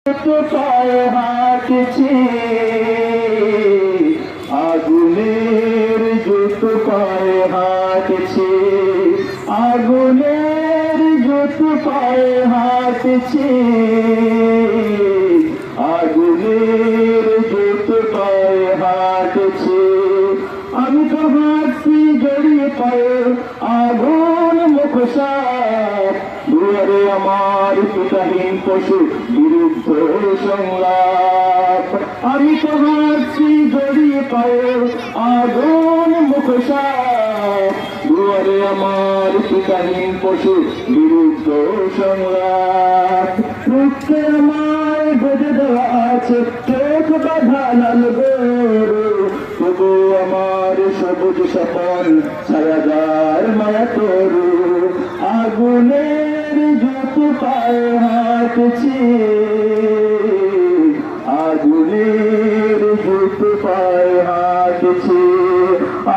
পায়ে হাঁটছি আগুনের জুতো পায়ে হাঁটছি আগুনের জুতো পায়ে হাঁটছি আগুনের জুতো পায়ে হাঁটছি আমি তো হাঁটছি জড়িয়ে পায়ে আগুন মুখোশাত দুয়ারে আমার পিতাহীন পশু বিরুদ্ধ সংলাপ আমি তো হাঁটছি জড়িয়ে পায়ে আগুন মুখোশাত দুয়ারে আমার পিতাহীন পশু বিরুদ্ধ সংলাপ রুখতে আমায় বেঁধে দেওয়া আছে চোখ বাঁধা লাল গরু তবু আমার সবুজ স্বপন ছায়াদার মায়া তরু আগুনের জুতো পায়ে হাঁটছি আগুনের জুতো পায়ে হাঁটছি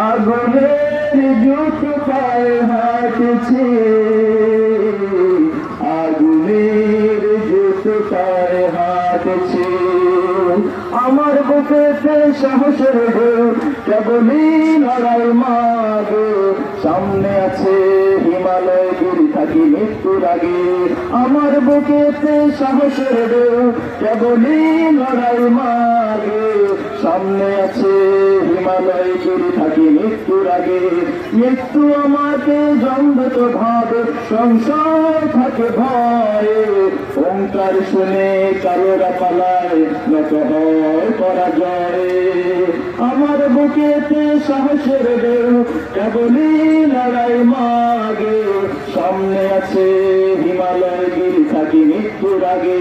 আগুনের জুতো পায়ে হাঁটছি আগুনের জুতো পায়ে হাঁটছি আমার বুকেতে সাহসের ঢেউ কেবলই লড়াই মাগো সামনে আছে হিমালয় গিরি থাকি মৃত্যুর আগে আমার বুকেতে সাহসের ঢেউ কেবলই লড়াই মাগে সামনে আছে হিমালয় গিরি থাকি মৃত্যুর আগে মৃত্যু আমাকে জন্মত ভাবে সংসার থাকে ভয়ে ওঙ্কার শুনে কারোরা পালায় নত হয় পরাজয়ে আমার বুকেতে সাহসের ঢেউ কেবলই লড়াই মাগে সামনে আছে হিমালয় গিরি থাকি মৃত্যুর আগে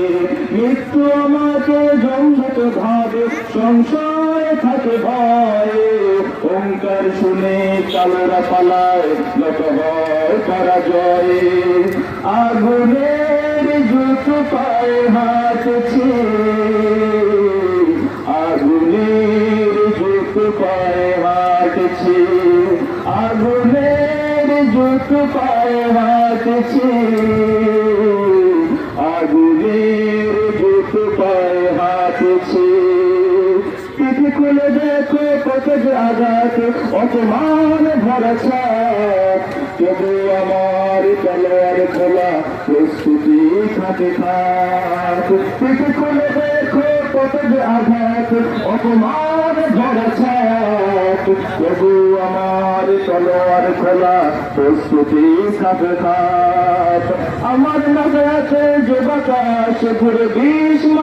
মৃত্যু আমাকে জন্মত ভাবে সংশয় থাকে ভয়ে ওঙ্কার শুনে কালোরা পালায় নত হয় পরাজয়ে আগুনের জুতো পায়ে হাঁটছি আগুনের জুতো পায়ে হাঁটছি আগুনের জুতো পায়ে হাঁটছি আগুনের জুতো পায়ে হাঁটছি পিঠে খুলে দেখো কত যে আঘাত অপমান ভরা ছাপ তবু আমার তলোয়ার খোলা প্রস্তুতি থাকে খাত পিঠে খুলে দেখো কত যে আঘাত অপমান ভরা ছাপ তবু আমার তলোয়ার খোলা প্রস্তুতি থাকে খাত আমার মাঝে আছে যে বাতাস ঘুরে বিষ